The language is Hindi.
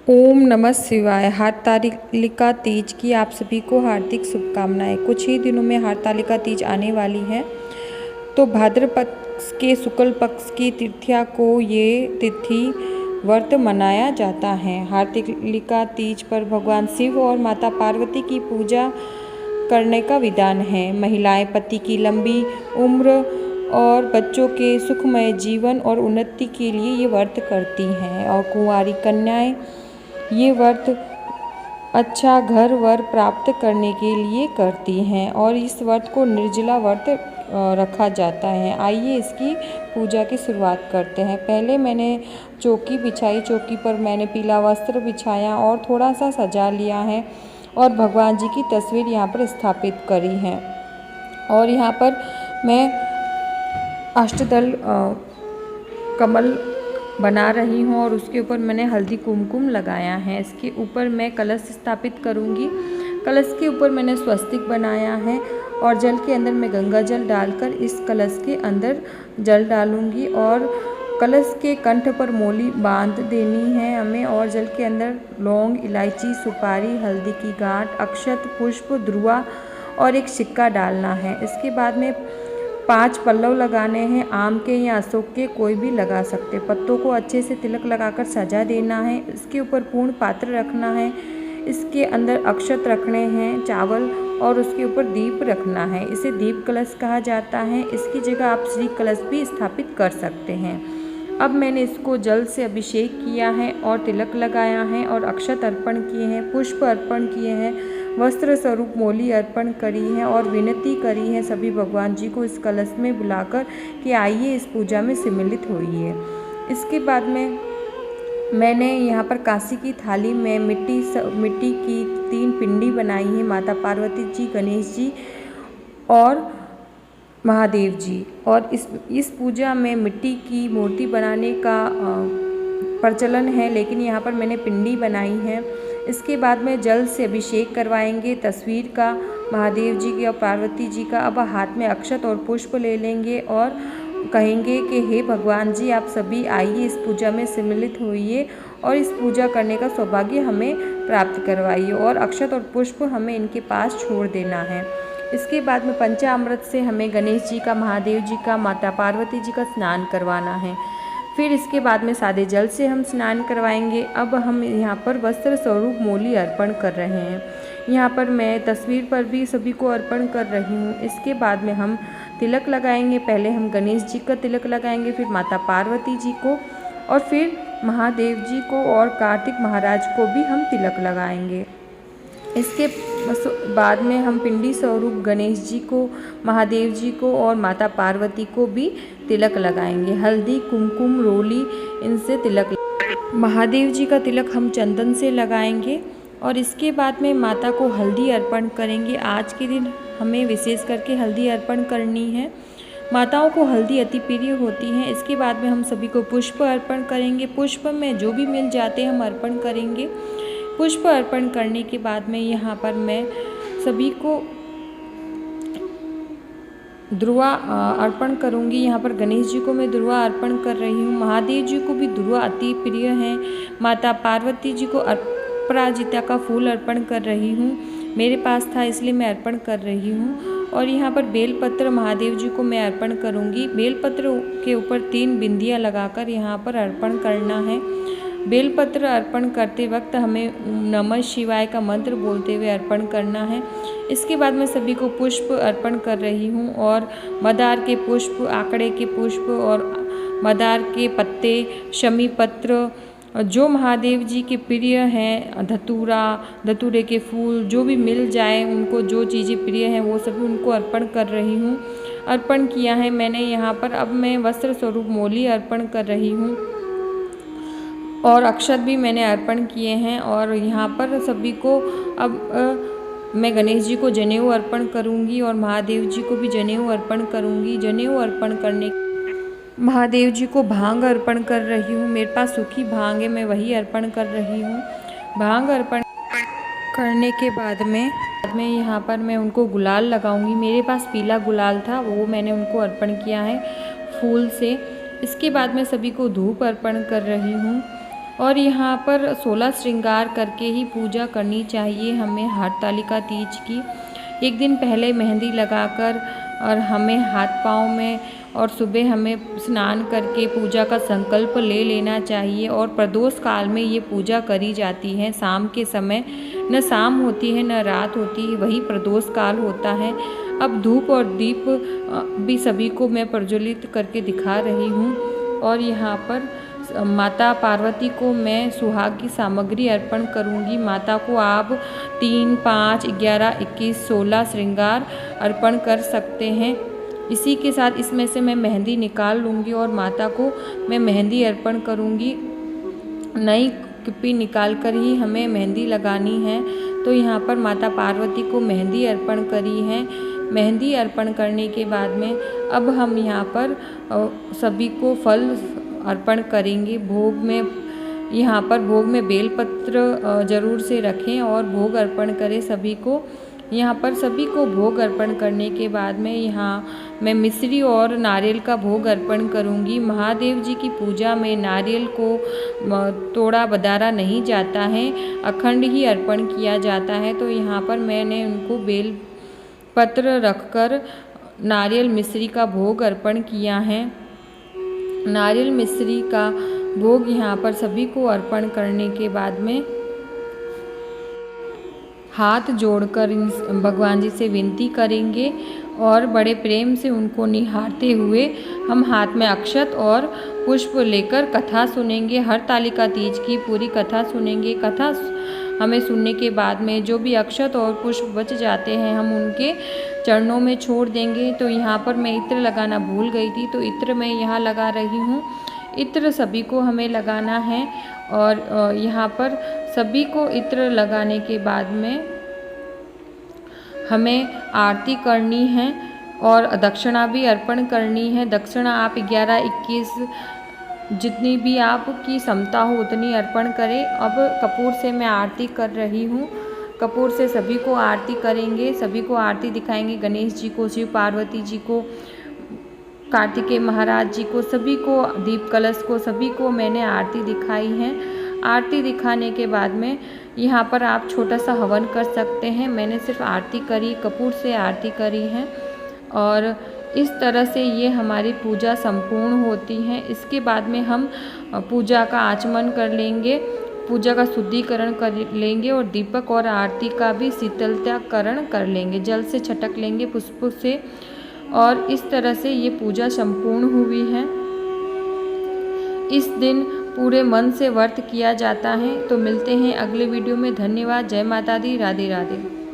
ओम नमः शिवाय। हरतालिका तीज की आप सभी को हार्दिक शुभकामनाएं। कुछ ही दिनों में हरतालिका तीज आने वाली है। तो भाद्रपद के शुक्ल पक्ष की तृतीया को ये तिथि व्रत मनाया जाता है। हरतालिका तीज पर भगवान शिव और माता पार्वती की पूजा करने का विधान है। महिलाएं पति की लंबी उम्र और बच्चों के सुखमय जीवन और उन्नति के लिए ये व्रत करती हैं। और कुंवारी कन्याएं ये व्रत अच्छा घर वर प्राप्त करने के लिए करती हैं और इस व्रत को निर्जला व्रत रखा जाता है। आइए इसकी पूजा की शुरुआत करते हैं। पहले मैंने चौकी बिछाई। चौकी पर मैंने पीला वस्त्र बिछाया और थोड़ा सा सजा लिया है और भगवान जी की तस्वीर यहाँ पर स्थापित करी है। और यहाँ पर मैं अष्टदल कमल बना रही हूँ और उसके ऊपर मैंने हल्दी कुमकुम लगाया है। इसके ऊपर मैं कलश स्थापित करूँगी। कलश के ऊपर मैंने स्वस्तिक बनाया है और जल के अंदर मैं गंगा जल डालकर इस कलश के अंदर जल डालूँगी और कलश के कंठ पर मोली बांध देनी है हमें। और जल के अंदर लौंग, इलायची, सुपारी, हल्दी की गांठ, अक्षत, पुष्प, ध्रुवा और एक सिक्का डालना है। इसके बाद में 5 पल्लव लगाने हैं। आम के या अशोक के कोई भी लगा सकते। पत्तों को अच्छे से तिलक लगाकर सजा देना है। इसके ऊपर पूर्ण पात्र रखना है। इसके अंदर अक्षत रखने हैं, चावल, और उसके ऊपर दीप रखना है। इसे दीप कलश कहा जाता है। इसकी जगह आप श्री कलश भी स्थापित कर सकते हैं। अब मैंने इसको जल से अभिषेक किया है और तिलक लगाया है और अक्षत अर्पण किए हैं, पुष्प अर्पण किए हैं, वस्त्र स्वरूप मोली अर्पण करी है और विनती करी है सभी भगवान जी को इस कलश में बुलाकर कि आइए इस पूजा में सम्मिलित होइए। इसके बाद में मैंने यहाँ पर कांसी की थाली में मिट्टी की 3 पिंडी बनाई है, माता पार्वती जी, गणेश जी और महादेव जी। और इस पूजा में मिट्टी की मूर्ति बनाने का प्रचलन है, लेकिन यहाँ पर मैंने पिंडी बनाई है। इसके बाद में जल से अभिषेक करवाएंगे तस्वीर का, महादेव जी की और पार्वती जी का। अब हाथ में अक्षत और पुष्प ले लेंगे और कहेंगे कि हे भगवान जी, आप सभी आइए इस पूजा में सम्मिलित होइए और इस पूजा करने का सौभाग्य हमें प्राप्त करवाइए। और अक्षत और पुष्प हमें इनके पास छोड़ देना है। इसके बाद में पंचामृत से हमें गणेश जी का, महादेव जी का, माता पार्वती जी का स्नान करवाना है। फिर इसके बाद में सादे जल से हम स्नान करवाएंगे। अब हम यहाँ पर वस्त्र स्वरूप मोली अर्पण कर रहे हैं। यहाँ पर मैं तस्वीर पर भी सभी को अर्पण कर रही हूँ। इसके बाद में हम तिलक लगाएंगे। पहले हम गणेश जी का तिलक लगाएंगे, फिर माता पार्वती जी को और फिर महादेव जी को और कार्तिक महाराज को भी हम तिलक लगाएंगे। इसके बाद में हम पिंडी स्वरूप गणेश जी को, महादेव जी को और माता पार्वती को भी तिलक लगाएंगे। हल्दी, कुमकुम, रोली, इनसे तिलक। महादेव जी का तिलक हम चंदन से लगाएंगे और इसके बाद में माता को हल्दी अर्पण करेंगे। आज के दिन हमें विशेष करके हल्दी अर्पण करनी है। माताओं को हल्दी अति प्रिय होती है। इसके बाद में हम सभी को पुष्प अर्पण करेंगे। पुष्प में जो भी मिल जाते हम अर्पण करेंगे। पुष्प अर्पण करने के बाद में यहाँ पर मैं सभी को ध्रुवा अर्पण करूँगी। यहाँ पर गणेश जी को मैं ध्रुवा अर्पण कर रही हूँ। महादेव जी को भी ध्रुवा अति प्रिय है। माता पार्वती जी को अपराजिता का फूल अर्पण कर रही हूँ। मेरे पास था इसलिए मैं अर्पण कर रही हूँ। और यहाँ पर बेलपत्र महादेव जी को मैं अर्पण करूँगी। बेलपत्र के ऊपर 3 बिंदियाँ लगाकर यहाँ पर अर्पण करना है। बेलपत्र अर्पण करते वक्त हमें नमः शिवाय का मंत्र बोलते हुए अर्पण करना है। इसके बाद मैं सभी को पुष्प अर्पण कर रही हूँ और मदार के पुष्प, आकड़े के पुष्प और मदार के पत्ते, शमी पत्र, जो महादेव जी के प्रिय हैं, धतूरे के फूल, जो भी मिल जाए उनको, जो चीज़ें प्रिय हैं वो सभी उनको अर्पण कर रही हूँ। अर्पण किया है मैंने यहाँ पर। अब मैं वस्त्र स्वरूप मोली अर्पण कर रही हूँ और अक्षत भी मैंने अर्पण किए हैं। और यहाँ पर सभी को अब मैं गणेश जी को जनेऊ अर्पण करूँगी और महादेव जी को भी जनेऊ अर्पण करूँगी। जनेऊ अर्पण करने महादेव जी को भांग अर्पण कर रही हूँ। मेरे पास सूखी भांग है, मैं वही अर्पण कर रही हूँ। भांग अर्पण करने के बाद में यहाँ पर मैं उनको गुलाल लगाऊंगी। मेरे पास पीला गुलाल था, वो मैंने उनको अर्पण किया है फूल से। इसके बाद मैं सभी को धूप अर्पण कर रही हूँ। और यहाँ पर 16 श्रृंगार करके ही पूजा करनी चाहिए हमें हरतालिका तीज की। एक दिन पहले मेहंदी लगाकर और हमें हाथ पाँव में और सुबह हमें स्नान करके पूजा का संकल्प ले लेना चाहिए। और प्रदोष काल में ये पूजा करी जाती है, शाम के समय, न शाम होती है न रात होती है, वही प्रदोष काल होता है। अब धूप और दीप भी सभी को मैं प्रज्वलित करके दिखा रही हूँ। और यहाँ पर माता पार्वती को मैं सुहाग की सामग्री अर्पण करूँगी। माता को आप 3, 5, 11, 21, 16 श्रृंगार अर्पण कर सकते हैं। इसी के साथ इसमें से मैं मेहंदी निकाल लूँगी और माता को मैं मेहंदी अर्पण करूँगी। नई कुप्पी निकाल कर ही हमें मेहंदी लगानी है। तो यहाँ पर माता पार्वती को मेहंदी अर्पण करी है। मेहंदी अर्पण करने के बाद में अब हम यहाँ पर सभी को फल अर्पण करेंगे। भोग में यहाँ पर भोग में बेलपत्र ज़रूर से रखें और भोग अर्पण करें सभी को। यहाँ पर सभी को भोग अर्पण करने के बाद में यहाँ मैं मिश्री और नारियल का भोग अर्पण करूँगी। महादेव जी की पूजा में नारियल को तोड़ा बदारा नहीं जाता है, अखंड ही अर्पण किया जाता है। तो यहाँ पर मैंने उनको बेल पत्र रखकर नारियल मिश्री का भोग अर्पण किया है। नारियल मिश्री का भोग यहाँ पर सभी को अर्पण करने के बाद में हाथ जोड़कर भगवान जी से विनती करेंगे और बड़े प्रेम से उनको निहारते हुए हम हाथ में अक्षत और पुष्प लेकर कथा सुनेंगे। हरतालिका तीज की पूरी कथा सुनेंगे। कथा हमें सुनने के बाद में जो भी अक्षत और पुष्प बच जाते हैं हम उनके चरणों में छोड़ देंगे। तो यहाँ पर मैं इत्र लगाना भूल गई थी, तो इत्र मैं यहाँ लगा रही हूँ। इत्र सभी को हमें लगाना है और यहाँ पर सभी को इत्र लगाने के बाद में हमें आरती करनी है और दक्षिणा भी अर्पण करनी है। दक्षिणा आप 11, 21 जितनी भी आपकी क्षमता हो उतनी अर्पण करें। अब कपूर से मैं आरती कर रही हूँ। कपूर से सभी को आरती करेंगे, सभी को आरती दिखाएंगे। गणेश जी को, शिव पार्वती जी को, कार्तिकेय महाराज जी को, सभी को, दीप कलश को, सभी को मैंने आरती दिखाई है। आरती दिखाने के बाद में यहाँ पर आप छोटा सा हवन कर सकते हैं। मैंने सिर्फ आरती करी, कपूर से आरती करी है और इस तरह से ये हमारी पूजा संपूर्ण होती है। इसके बाद में हम पूजा का आचमन कर लेंगे, पूजा का शुद्धिकरण कर लेंगे और दीपक और आरती का भी शीतलताकरण कर लेंगे। जल से छटक लेंगे, पुष्प से, और इस तरह से ये पूजा संपूर्ण हुई है। इस दिन पूरे मन से व्रत किया जाता है। तो मिलते हैं अगले वीडियो में। धन्यवाद। जय माता दी। राधे राधे।